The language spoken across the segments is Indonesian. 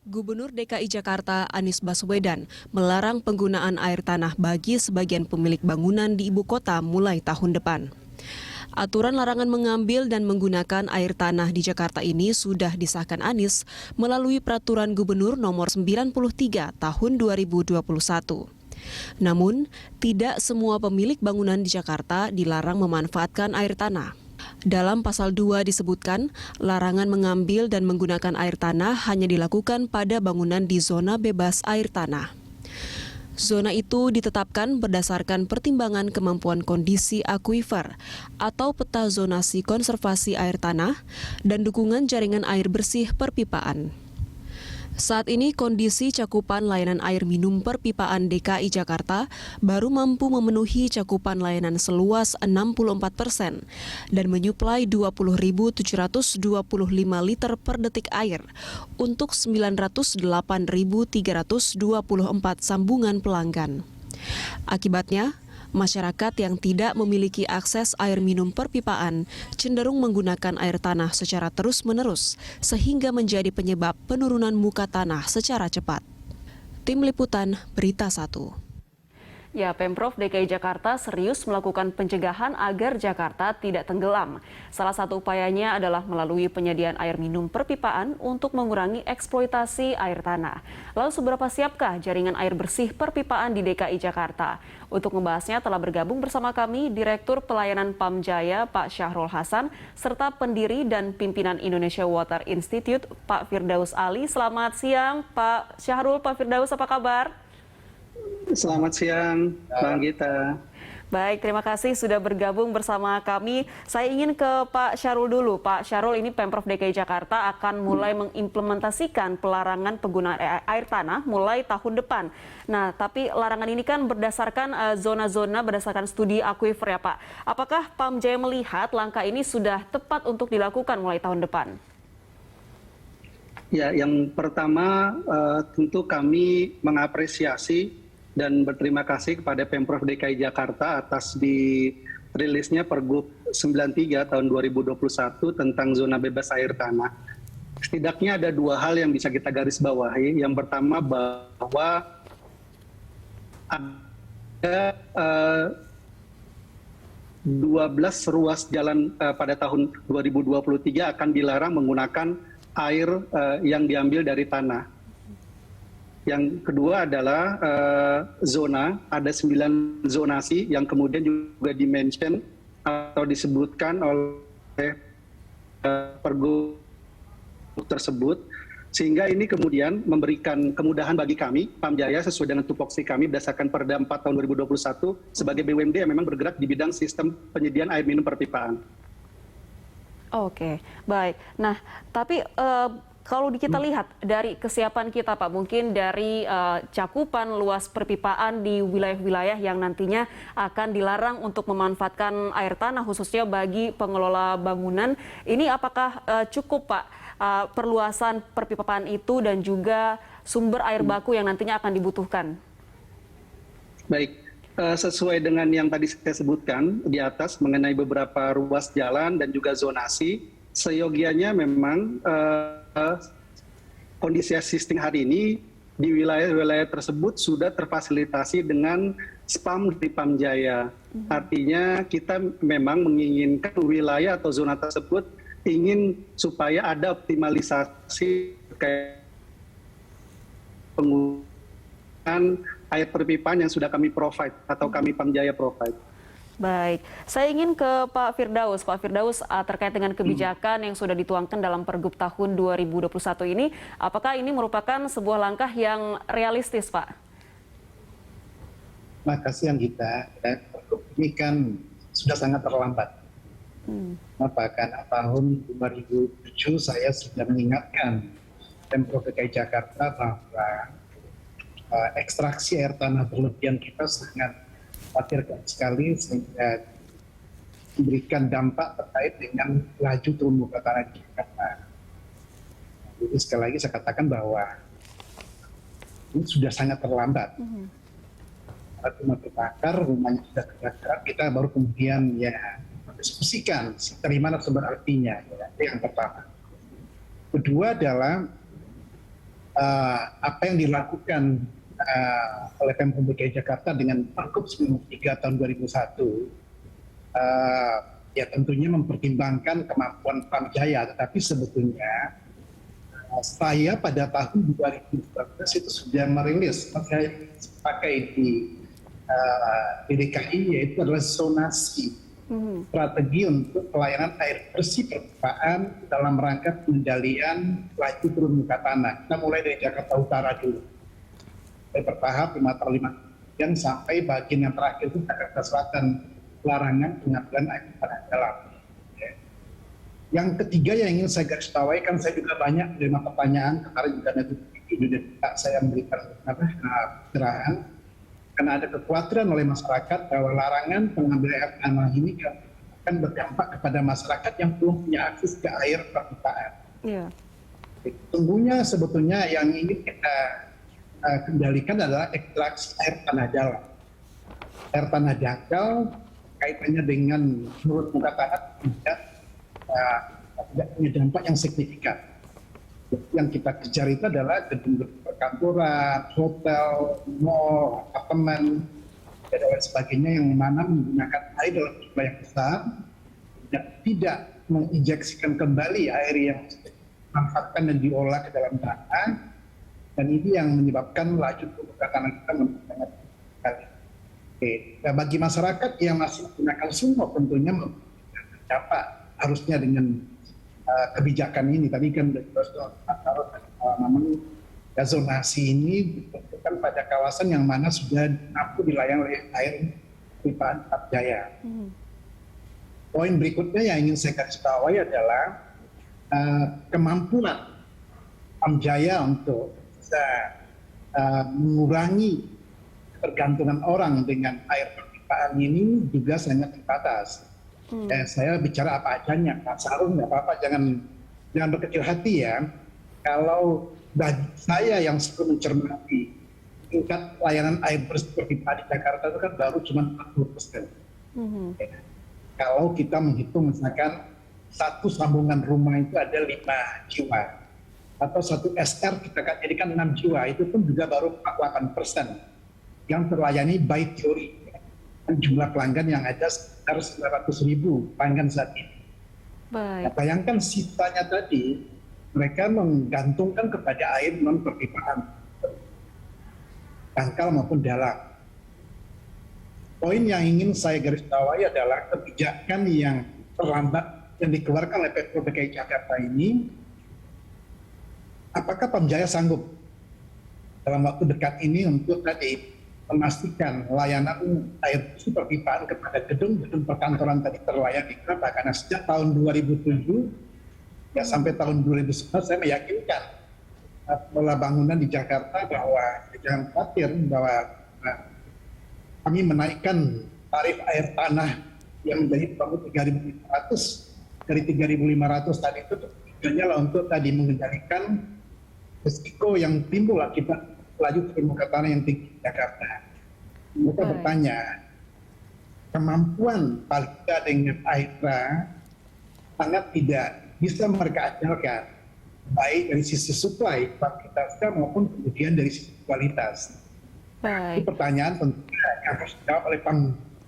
Gubernur DKI Jakarta Anies Baswedan melarang penggunaan air tanah bagi sebagian pemilik bangunan di ibu kota mulai tahun depan. Aturan larangan mengambil dan menggunakan air tanah di Jakarta ini sudah disahkan Anies melalui Peraturan Gubernur Nomor 93 Tahun 2021. Namun, tidak semua pemilik bangunan di Jakarta dilarang memanfaatkan air tanah. Dalam pasal 2 disebutkan, larangan mengambil dan menggunakan air tanah hanya dilakukan pada bangunan di zona bebas air tanah. Zona itu ditetapkan berdasarkan pertimbangan kemampuan kondisi akuifer atau peta zonasi konservasi air tanah dan dukungan jaringan air bersih perpipaan. Saat ini kondisi cakupan layanan air minum perpipaan DKI Jakarta baru mampu memenuhi cakupan layanan seluas 64% dan menyuplai 20.725 liter per detik air untuk 908.324 sambungan pelanggan. Akibatnya, masyarakat yang tidak memiliki akses air minum perpipaan cenderung menggunakan air tanah secara terus-menerus sehingga menjadi penyebab penurunan muka tanah secara cepat. Tim Liputan Berita 1. Ya, Pemprov DKI Jakarta serius melakukan pencegahan agar Jakarta tidak tenggelam. Salah satu upayanya adalah melalui penyediaan air minum perpipaan untuk mengurangi eksploitasi air tanah. Lalu seberapa siapkah jaringan air bersih perpipaan di DKI Jakarta? Untuk membahasnya telah bergabung bersama kami Direktur Pelayanan Pamjaya Pak Syahrul Hasan serta pendiri dan pimpinan Indonesia Water Institute Pak Firdaus Ali. Selamat siang Pak Syahrul, Pak Firdaus, apa kabar? Selamat siang, Bang Gita. Baik, terima kasih sudah bergabung bersama kami. Saya ingin ke Pak Syahrul dulu. Pak Syahrul, ini Pemprov DKI Jakarta akan mulai mengimplementasikan pelarangan penggunaan air tanah mulai tahun depan. Nah, tapi larangan ini kan berdasarkan zona-zona, berdasarkan studi akuifer ya Pak. Apakah Pamjaya melihat langkah ini sudah tepat untuk dilakukan mulai tahun depan? Ya, yang pertama tentu kami mengapresiasi dan berterima kasih kepada Pemprov DKI Jakarta atas dirilisnya Pergub 93 tahun 2021 tentang zona bebas air tanah. Setidaknya ada dua hal yang bisa kita garis bawahi. Yang pertama bahwa ada 12 ruas jalan pada tahun 2023 akan dilarang menggunakan air yang diambil dari tanah. Yang kedua adalah zona, ada 9 zonasi yang kemudian juga dimention atau disebutkan oleh Pergub tersebut, sehingga ini kemudian memberikan kemudahan bagi kami, Pamjaya, sesuai dengan tupoksi kami berdasarkan Perda 4 tahun 2021 sebagai BUMD yang memang bergerak di bidang sistem penyediaan air minum perpipaan. Oke, baik. Nah, tapi kalau kita lihat dari kesiapan kita Pak, mungkin dari cakupan luas perpipaan di wilayah-wilayah yang nantinya akan dilarang untuk memanfaatkan air tanah khususnya bagi pengelola bangunan, ini apakah cukup Pak perluasan perpipaan itu dan juga sumber air baku yang nantinya akan dibutuhkan? Baik, sesuai dengan yang tadi saya sebutkan di atas mengenai beberapa ruas jalan dan juga zonasi, seyogianya memang kondisi existing hari ini di wilayah-wilayah tersebut sudah terfasilitasi dengan SPAM di Pamjaya. Artinya kita memang menginginkan wilayah atau zona tersebut ingin supaya ada optimalisasi kayak penggunaan air perpipaan yang sudah kami provide atau kami Pamjaya provide. Baik, saya ingin ke Pak Firdaus. Pak Firdaus, terkait dengan kebijakan yang sudah dituangkan dalam Pergub tahun 2021 ini, apakah ini merupakan sebuah langkah yang realistis, Pak? Terima kasih Anggita. Pergub ini kan sudah sangat terlambat. Karena tahun 2007 saya sudah mengingatkan Pemprov DKI Jakarta bahwa ekstraksi air tanah berlebihan kita sangat khawatirkan sekali sehingga memberikan dampak terkait dengan laju turun muka tanah di Jakarta. Jadi sekali lagi saya katakan bahwa ini sudah sangat terlambat. Rumah terbakar, rumahnya sudah terbakar, kita baru kemudian ya diskusikan dari mana sumber artinya. Ya. Itu yang pertama. Kedua adalah apa yang dilakukan oleh Pemprov DKI Jakarta dengan Pergub 93 tahun 2001, ya tentunya mempertimbangkan kemampuan Pamjaya, tetapi sebetulnya saya pada tahun 2019 itu sudah merilis, saya pakai di DKI, yaitu adalah zonasi strategi untuk pelayanan air bersih perpipaan dalam rangka pengendalian laju turun muka tanah. Kita mulai dari Jakarta Utara dulu, dari bertahap 5 tahun yang sampai bagian yang terakhir itu Jakarta Selatan, larangan pengambilan air tanah dalam. Yang ketiga yang ingin saya garis bawahi, kan saya juga banyak menerima pertanyaan, kemarin juga nanti saya memberikan pencerahan, karena ada kekhawatiran oleh masyarakat bahwa larangan pengambilan air tanah ini akan berdampak kepada masyarakat yang belum punya akses ke air perpipaan. Yeah. Sungguhnya sebetulnya yang ingin kita kendalikan adalah ekstraksi air tanah dalam. Air tanah dangkal kaitannya dengan menurut muka tanah tidak punya dampak yang signifikan. Yang kita kejar itu adalah gedung-gedung perkantoran, hotel, mall, apartemen, dan lain sebagainya yang mana menggunakan air dalam jumlah yang besar, tidak menginjeksikan kembali air yang dimanfaatkan dan diolah ke dalam tanah, dan ini yang menyebabkan laju permukaan tanah kita sangat tinggi. Nah, bagi masyarakat yang masih menggunakan sumur tentunya dapat harusnya dengan kebijakan ini. Tadi kan memang zonasi ini ditentukan pada kawasan yang mana sudah mampu dilayani oleh air pipaan Pamjaya. Poin berikutnya yang ingin saya garis bawahi adalah kemampuan Pamjaya untuk bisa mengurangi ketergantungan orang dengan air perpipaan ini juga sangat terbatas. Saya bicara apa adanya, Pak Sarung nggak apa-apa, jangan berkecil hati ya. Kalau bagi saya yang suka mencermati tingkat layanan air bersih perpipaan di Jakarta itu kan baru cuma 40%. Kalau kita menghitung misalkan satu sambungan rumah itu ada 5 jiwa, atau satu SR kita kan jadikan 6 jiwa, itu pun juga baru 48% yang terlayani by theory. Jumlah pelanggan yang ada sekitar 900.000 pelanggan saat ini. Nah, bayangkan sisanya tadi mereka menggantungkan kepada air non perpipaan, dangkal maupun dalam. Poin yang ingin saya garis bawahi adalah kebijakan yang terlambat yang dikeluarkan oleh Pemprov DKI Jakarta ini. Apakah Pamjaya sanggup dalam waktu dekat ini untuk tadi memastikan layanan air bersih perpipaan kepada gedung-gedung perkantoran tadi terlayani? Kenapa? Karena sejak tahun 2007 ya sampai tahun 2011 saya meyakinkan pengelola bangunan di Jakarta bahwa jangan khawatir bahwa kami menaikkan tarif air tanah yang menjadi 3.500 dari 3.500 tadi itu tujuannya lah untuk tadi mengendalikan risiko yang timbul akibat laju permukaan tanah yang tinggi di Jakarta. Mereka bertanya, kemampuan Palida dengan Aira sangat tidak bisa mereka andalkan, baik dari sisi supply kuantitasnya maupun kemudian dari sisi kualitas. Itu pertanyaan tentunya yang harus dijawab oleh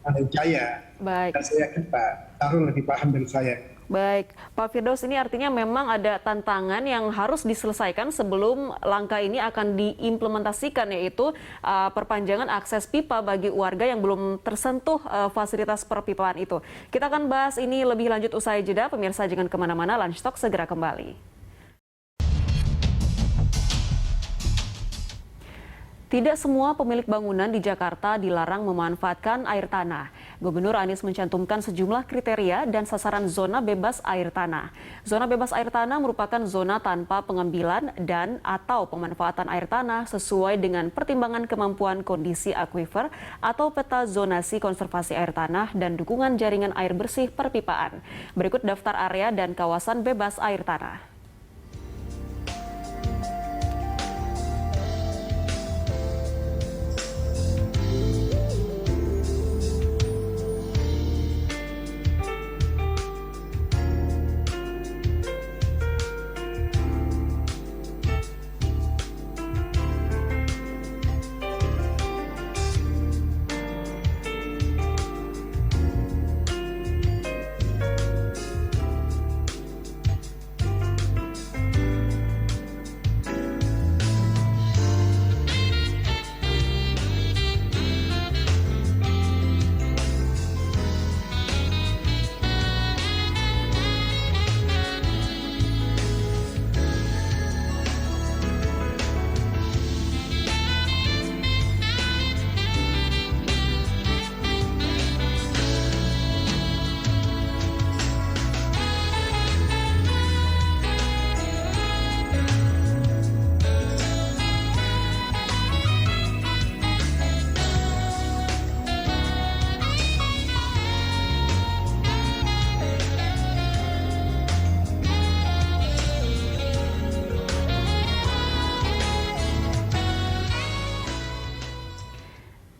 Pamjaya. Dan saya yakin Pak Sarul lebih paham dari saya. Baik, Pak Firdaus, ini artinya memang ada tantangan yang harus diselesaikan sebelum langkah ini akan diimplementasikan, yaitu perpanjangan akses pipa bagi warga yang belum tersentuh fasilitas perpipaan itu. Kita akan bahas ini lebih lanjut usai jeda. Pemirsa jangan kemana-mana, Lunch Talk segera kembali. Tidak semua pemilik bangunan di Jakarta dilarang memanfaatkan air tanah. Gubernur Anies mencantumkan sejumlah kriteria dan sasaran zona bebas air tanah. Zona bebas air tanah merupakan zona tanpa pengambilan dan atau pemanfaatan air tanah sesuai dengan pertimbangan kemampuan kondisi akuifer atau peta zonasi konservasi air tanah dan dukungan jaringan air bersih perpipaan. Berikut daftar area dan kawasan bebas air tanah.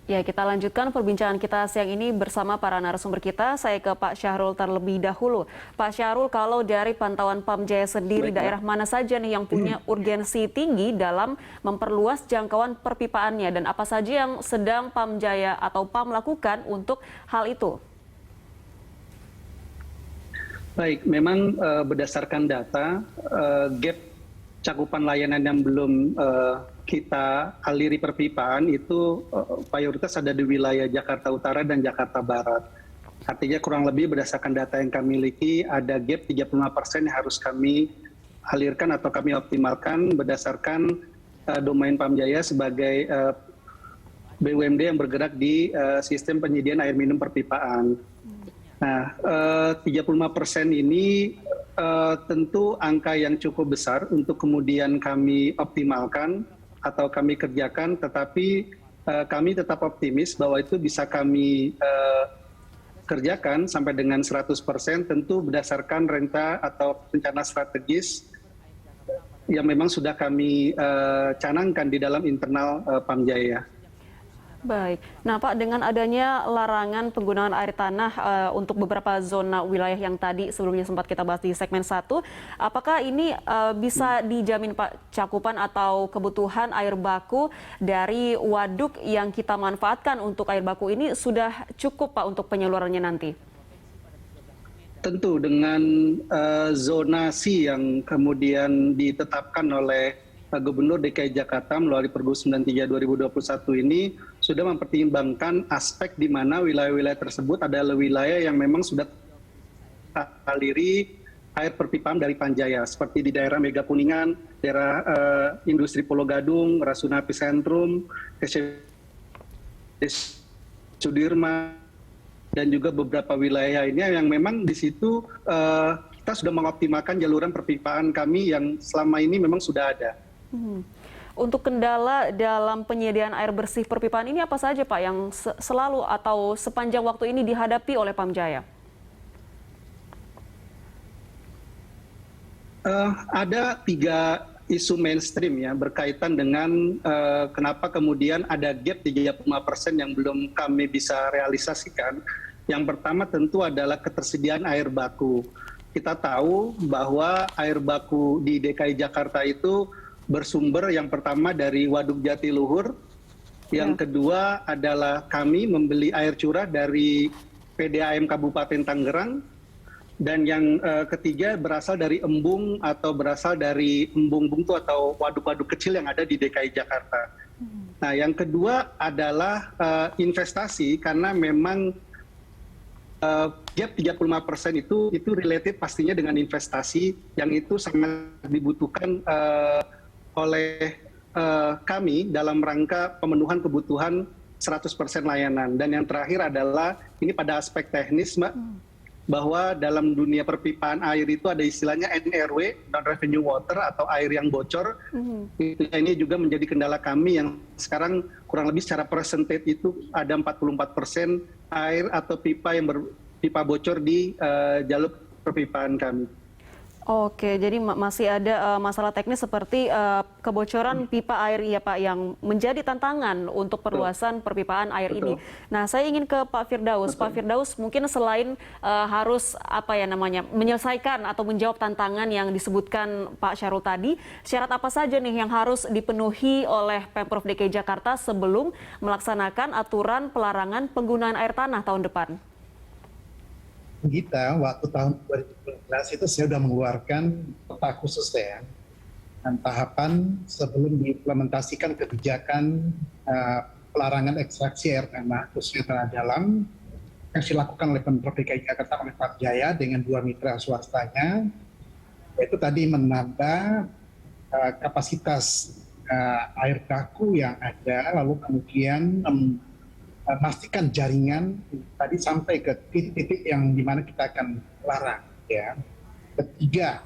Ya, kita lanjutkan perbincangan kita siang ini bersama para narasumber kita. Saya ke Pak Syahrul terlebih dahulu. Pak Syahrul, kalau dari pantauan Pamjaya sendiri, daerah mana saja nih yang punya urgensi tinggi dalam memperluas jangkauan perpipaannya, dan apa saja yang sedang Pamjaya atau PAM lakukan untuk hal itu? Baik, memang berdasarkan data, gap cakupan layanan yang belum kita aliri perpipaan itu mayoritas ada di wilayah Jakarta Utara dan Jakarta Barat. Artinya kurang lebih berdasarkan data yang kami miliki ada gap 35% yang harus kami alirkan atau kami optimalkan berdasarkan domain Pamjaya sebagai BUMD yang bergerak di sistem penyediaan air minum perpipaan. Nah, 35% ini tentu angka yang cukup besar untuk kemudian kami optimalkan atau kami kerjakan, tetapi kami tetap optimis bahwa itu bisa kami kerjakan sampai dengan 100%, tentu berdasarkan renta atau rencana strategis yang memang sudah kami canangkan di dalam internal Pamjaya. Baik. Nah, Pak, dengan adanya larangan penggunaan air tanah untuk beberapa zona wilayah yang tadi sebelumnya sempat kita bahas di segmen 1, apakah ini bisa dijamin, Pak, cakupan atau kebutuhan air baku dari waduk yang kita manfaatkan untuk air baku ini sudah cukup, Pak, untuk penyalurannya nanti? Tentu dengan zonasi yang kemudian ditetapkan oleh Gubernur DKI Jakarta melalui Pergub 93 2021 ini sudah mempertimbangkan aspek di mana wilayah-wilayah tersebut adalah wilayah yang memang sudah aliri air perpipaan dari Pamjaya, seperti di daerah Mega Kuningan, daerah industri Pulau Gadung, Rasuna Epicentrum, Sudirman, dan juga beberapa wilayah ini yang memang di situ kita sudah mengoptimalkan jaluran perpipaan kami yang selama ini memang sudah ada. Untuk kendala dalam penyediaan air bersih perpipaan ini apa saja, Pak, yang selalu atau sepanjang waktu ini dihadapi oleh Pamjaya? Ada 3 isu mainstream ya berkaitan dengan kenapa kemudian ada gap 35% yang belum kami bisa realisasikan. Yang pertama tentu adalah ketersediaan air baku. Kita tahu bahwa air baku di DKI Jakarta itu bersumber yang pertama dari Waduk Jatiluhur, yang kedua adalah kami membeli air curah dari PDAM Kabupaten Tangerang, dan yang ketiga berasal dari embung atau berasal dari embung-embung atau waduk-waduk kecil yang ada di DKI Jakarta. Nah, yang kedua adalah investasi, karena memang gap 35% itu related pastinya dengan investasi yang itu sangat dibutuhkan oleh kami dalam rangka pemenuhan kebutuhan 100% layanan. Dan yang terakhir adalah ini pada aspek teknis, Mbak, bahwa dalam dunia perpipaan air itu ada istilahnya NRW, non-revenue water, atau air yang bocor. Ini juga menjadi kendala kami yang sekarang kurang lebih secara persentage itu ada 44% air atau pipa yang pipa bocor di jalur perpipaan kami. Oke, jadi masih ada masalah teknis seperti kebocoran pipa air ya, Pak, yang menjadi tantangan untuk perluasan perpipaan air ini. Nah, saya ingin ke Pak Firdaus. Pak Firdaus, mungkin selain harus menyelesaikan atau menjawab tantangan yang disebutkan Pak Syahrul tadi, syarat apa saja nih yang harus dipenuhi oleh Pemprov DKI Jakarta sebelum melaksanakan aturan pelarangan penggunaan air tanah tahun depan? Kita waktu tahun 2019 itu saya sudah mengeluarkan peta khusus ya, dan tahapan sebelum diimplementasikan kebijakan pelarangan ekstraksi air tanah khususnya tanah dalam yang dilakukan oleh Pemprov DKI Jakarta oleh Pamjaya dengan 2 mitra swastanya, yaitu tadi menambah kapasitas air baku yang ada, lalu kemudian memastikan jaringan tadi sampai ke titik-titik yang dimana kita akan larang ya. Ketiga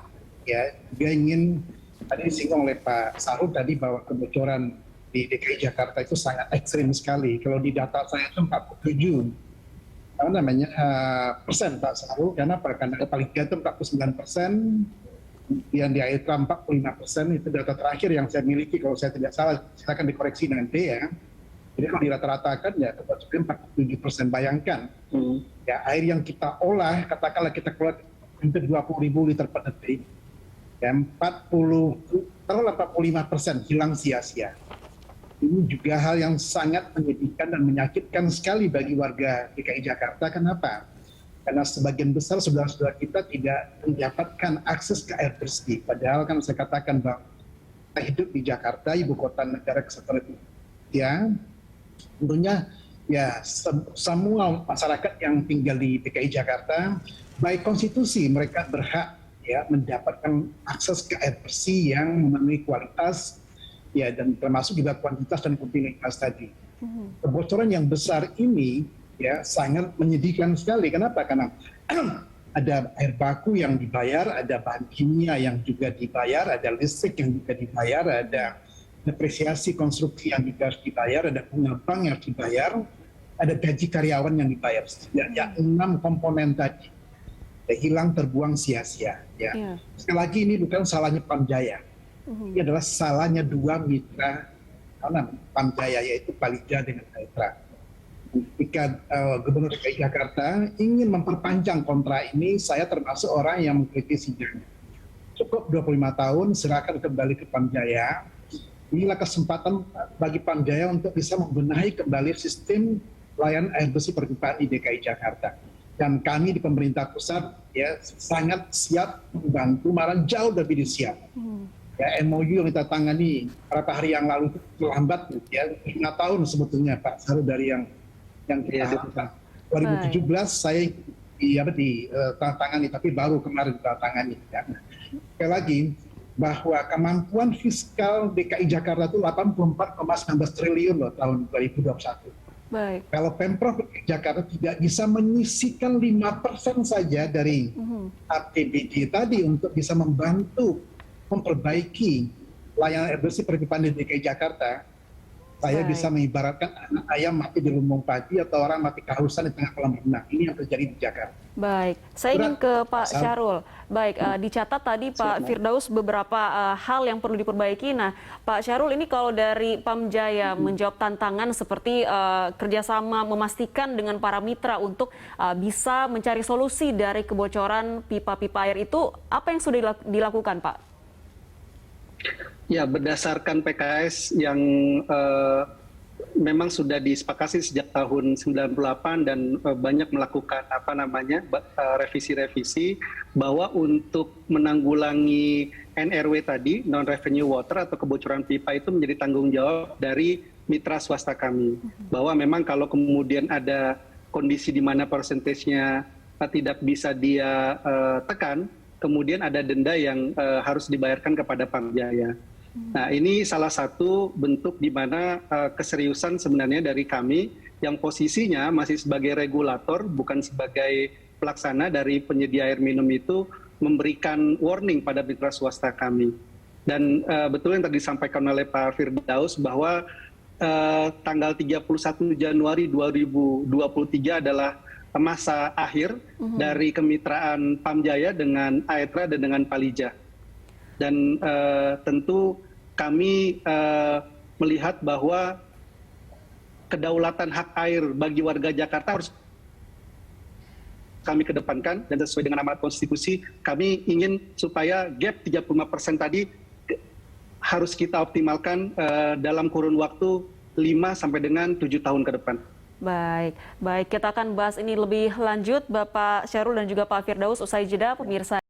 ya, dia ingin tadi disinggung oleh Pak Syahrul tadi bahwa kebocoran di DKI Jakarta itu sangat ekstrim sekali. Kalau di data saya itu 47 persen Pak Syahrul, karena paling tinggi itu 49%, yang di Aitra 45%, itu data terakhir yang saya miliki, kalau saya tidak salah silakan dikoreksi nanti ya. Jadi kalau dirata-ratakan ya kebocoran 47%. Bayangkan ya air yang kita olah, katakanlah kita keluar hampir 20.000 liter per detik, ya 45% hilang sia-sia. Ini juga hal yang sangat menyedihkan dan menyakitkan sekali bagi warga DKI Jakarta. Kenapa? Karena sebagian besar saudara-saudara kita tidak mendapatkan akses ke air bersih. Padahal kan saya katakan bahwa kita hidup di Jakarta, ibu kota negara kesatuan Republik Indonesia. Tentunya ya semua masyarakat yang tinggal di DKI Jakarta, baik konstitusi mereka berhak ya mendapatkan akses ke air bersih yang memenuhi kualitas ya dan termasuk juga kuantitas dan kuantitas tadi. Kebocoran yang besar ini ya sangat menyedihkan sekali. Kenapa? Karena ada air baku yang dibayar, ada bahan kimia yang juga dibayar, ada listrik yang juga dibayar, ada depresiasi konstruksi yang juga harus dibayar, ada bunga bank yang dibayar, ada gaji karyawan yang dibayar. Setidaknya 6 komponen tadi ya, hilang terbuang sia-sia. Ya. Sekali lagi ini bukan salahnya Pamjaya. Ini adalah salahnya dua mitra Pamjaya, yaitu Palija dengan Aetra. Ketika Gubernur DKI Jakarta ingin memperpanjang kontrak ini, saya termasuk orang yang mengkritisinya. Cukup 25 tahun, serahkan kembali ke Pamjaya. Inilah kesempatan bagi Pamjaya untuk bisa membenahi kembali sistem layanan air bersih perpipaan di DKI Jakarta. Dan kami di pemerintah pusat ya sangat siap membantu, malah jauh lebih siap. Ya, MOU yang kita tangani beberapa hari yang lalu itu terlambat ya 5 tahun sebetulnya Pak Saru dari yang kita lakukan. 2017 saya tangani, tapi baru kemarin tangani. Ya. Sekali lagi bahwa kemampuan fiskal DKI Jakarta itu 84,19 triliun loh tahun 2021. Baik. Kalau Pemprov DKI Jakarta tidak bisa menyisihkan 5% saja dari APBD tadi untuk bisa membantu memperbaiki layanan air bersih perpipaan di DKI Jakarta, saya bisa mengibaratkan anak ayam mati di lumbung padi atau orang mati kehausan di tengah kolam renang. Ini yang terjadi di Jakarta. Baik, saya ingin ke Pak Syahrul. Baik, dicatat tadi Pak Firdaus beberapa hal yang perlu diperbaiki. Nah, Pak Syahrul, ini kalau dari Pamjaya menjawab tantangan seperti kerjasama memastikan dengan para mitra untuk bisa mencari solusi dari kebocoran pipa-pipa air itu, apa yang sudah dilakukan, Pak? Ya, berdasarkan PKS yang memang sudah disepakati sejak tahun 98 dan banyak melakukan revisi-revisi bahwa untuk menanggulangi NRW tadi, non revenue water atau kebocoran pipa itu menjadi tanggung jawab dari mitra swasta kami. Bahwa memang kalau kemudian ada kondisi di mana persentasenya tidak bisa dia tekan, kemudian ada denda yang harus dibayarkan kepada Pamjaya. Nah, ini salah satu bentuk di mana keseriusan sebenarnya dari kami yang posisinya masih sebagai regulator, bukan sebagai pelaksana dari penyedia air minum itu, memberikan warning pada mitra swasta kami. Dan betul yang tadi disampaikan oleh Pak Firdaus bahwa tanggal 31 Januari 2023 adalah masa akhir dari kemitraan Pamjaya dengan Aetra dan dengan Palija. Dan tentu kami melihat bahwa kedaulatan hak air bagi warga Jakarta harus kami kedepankan, dan sesuai dengan amanat konstitusi kami ingin supaya gap 35% tadi harus kita optimalkan dalam kurun waktu 5 sampai dengan 7 tahun ke depan. Baik, kita akan bahas ini lebih lanjut Bapak Syahrul dan juga Pak Firdaus usai jeda, pemirsa.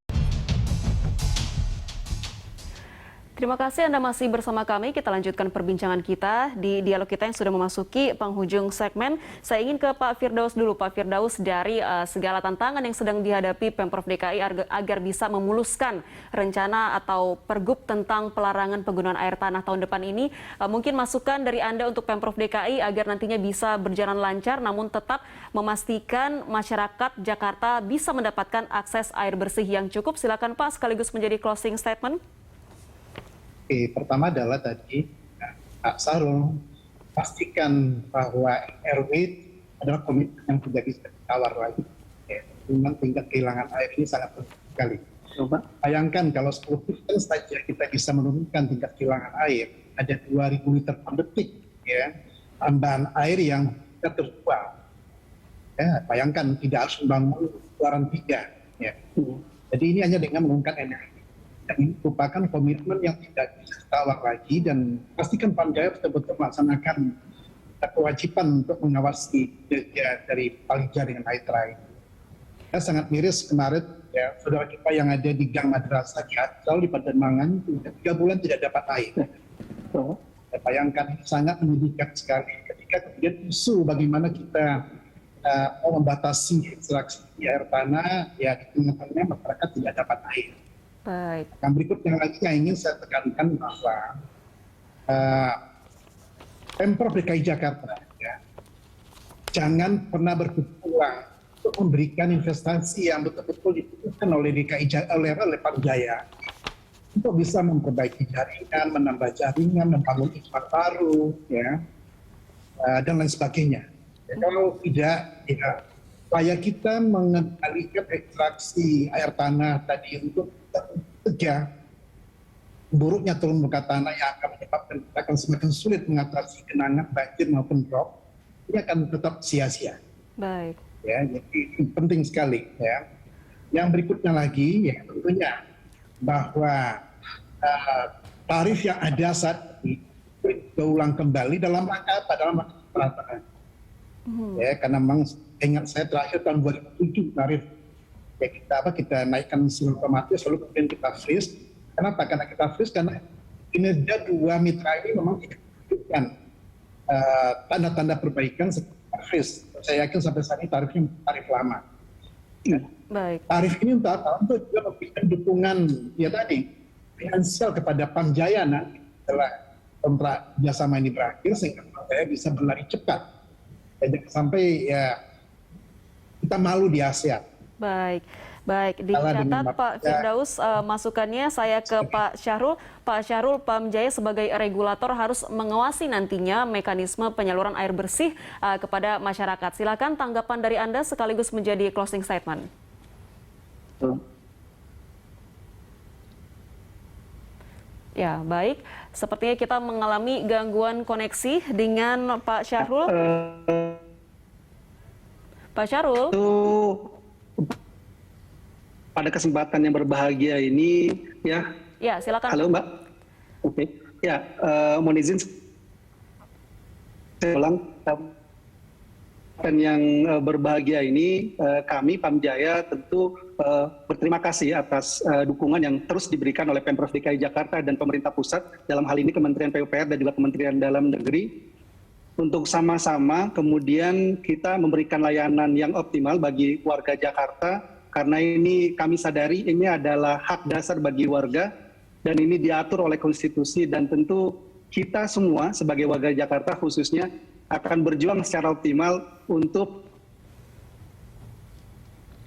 Terima kasih Anda masih bersama kami. Kita lanjutkan perbincangan kita di dialog kita yang sudah memasuki penghujung segmen. Saya ingin ke Pak Firdaus dulu. Pak Firdaus, dari segala tantangan yang sedang dihadapi Pemprov DKI agar bisa memuluskan rencana atau pergub tentang pelarangan penggunaan air tanah tahun depan ini, mungkin masukan dari Anda untuk Pemprov DKI agar nantinya bisa berjalan lancar namun tetap memastikan masyarakat Jakarta bisa mendapatkan akses air bersih yang cukup. Silakan Pak, sekaligus menjadi closing statement. Pertama adalah tadi Pak Sarul pastikan bahwa RW adalah komitmen yang tidak bisa ditawar lagi. Dengan tingkat kehilangan air ini sangat penting sekali. Coba bayangkan kalau 10% saja kita bisa menurunkan tingkat kehilangan air, ada 2.000 liter per detik, ya. tambahan air yang tidak terjual. Ya, bayangkan tidak harus membangun keluaran 3. Ya. Jadi ini hanya dengan menggunakan energi. Dan ini merupakan komitmen yang tidak bisa ditawar lagi, dan pastikan Pamjaya betul-betul melaksanakan kewajiban untuk mengawasi kerja dari Palija dengan air. Ya, sangat miris kemarin ya, saudara kita yang ada di Gang Madrasah di Ancol di Pademangan 3 bulan tidak dapat air. Ya, bayangkan ini sangat menyedihkan sekali ketika kemudian isu bagaimana kita mau membatasi ekstraksi di air tanah, ya di tengah-tengah masyarakat tidak dapat air. Baik. Yang berikutnya lagi yang ingin saya tekankan bahwa Pemprov DKI Jakarta ya, jangan pernah berkeputusan untuk memberikan investasi yang betul-betul dibutuhkan oleh oleh Pamjaya untuk bisa memperbaiki jaringan, menambah jaringan, membangun infrastruktur baru, ya, dan lain sebagainya. Ya, kalau tidak, ya, upaya kita mengendalikan ekstraksi air tanah tadi untuk mencegah buruknya turun muka tanah yang akan menyebabkan kita akan semakin sulit mengatasi genangan banjir maupun drop, ini akan tetap sia-sia. Baik. Ya, jadi penting sekali. Ya. Yang berikutnya lagi, ya tentunya bahwa tarif yang ada saat ini berulang kembali dalam rangka apa? Dalam rangka pemerataan. Ya, karena memang ingat saya terakhir tahun 2007 tarif ya kita naikkan secara otomatis, lalu kemudian kita freeze. Kenapa? Karena kita freeze karena kinerja 2 mitra ini memang tidak menunjukkan tanda-tanda perbaikan seperti freeze. Saya yakin sampai saat ini tarifnya tarif lama. Nah, Baik. tarif ini untuk juga memberikan dukungan ya tadi finansial kepada Pamjaya nanti setelah kontrak kerjasama ini berakhir, sehingga Pamjaya bisa berlari cepat. Jangan sampai ya kita malu di ASEAN. Baik, baik. Dicatat Pak Firdaus masukannya. Saya ke Pak Syahrul. Pak Syahrul, Pamjaya sebagai regulator harus mengawasi nantinya mekanisme penyaluran air bersih kepada masyarakat. Silakan tanggapan dari Anda sekaligus menjadi closing statement. Ya, baik. Sepertinya kita mengalami gangguan koneksi dengan Pak Syahrul. Pak Syahrul. Pada kesempatan yang berbahagia ini, ya. Ya, silakan. Halo, Mbak. Oke. Ya, mohon izin saya ulang. Dan yang berbahagia ini, kami Pamjaya tentu berterima kasih atas dukungan yang terus diberikan oleh Pemprov DKI Jakarta dan pemerintah pusat, dalam hal ini Kementerian PUPR dan juga Kementerian Dalam Negeri, untuk sama-sama kemudian kita memberikan layanan yang optimal bagi warga Jakarta, karena ini kami sadari ini adalah hak dasar bagi warga dan ini diatur oleh konstitusi, dan tentu kita semua sebagai warga Jakarta khususnya akan berjuang secara optimal untuk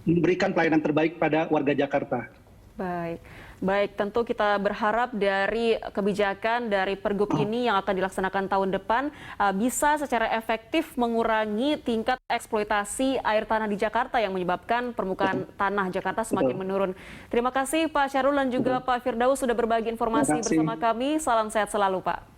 memberikan pelayanan terbaik pada warga Jakarta. Baik, baik. Tentu kita berharap dari kebijakan dari Pergub ini yang akan dilaksanakan tahun depan bisa secara efektif mengurangi tingkat eksploitasi air tanah di Jakarta yang menyebabkan permukaan tanah Jakarta semakin menurun. Terima kasih Pak Syahrul dan juga Pak Firdaus sudah berbagi informasi bersama kami. Salam sehat selalu, Pak.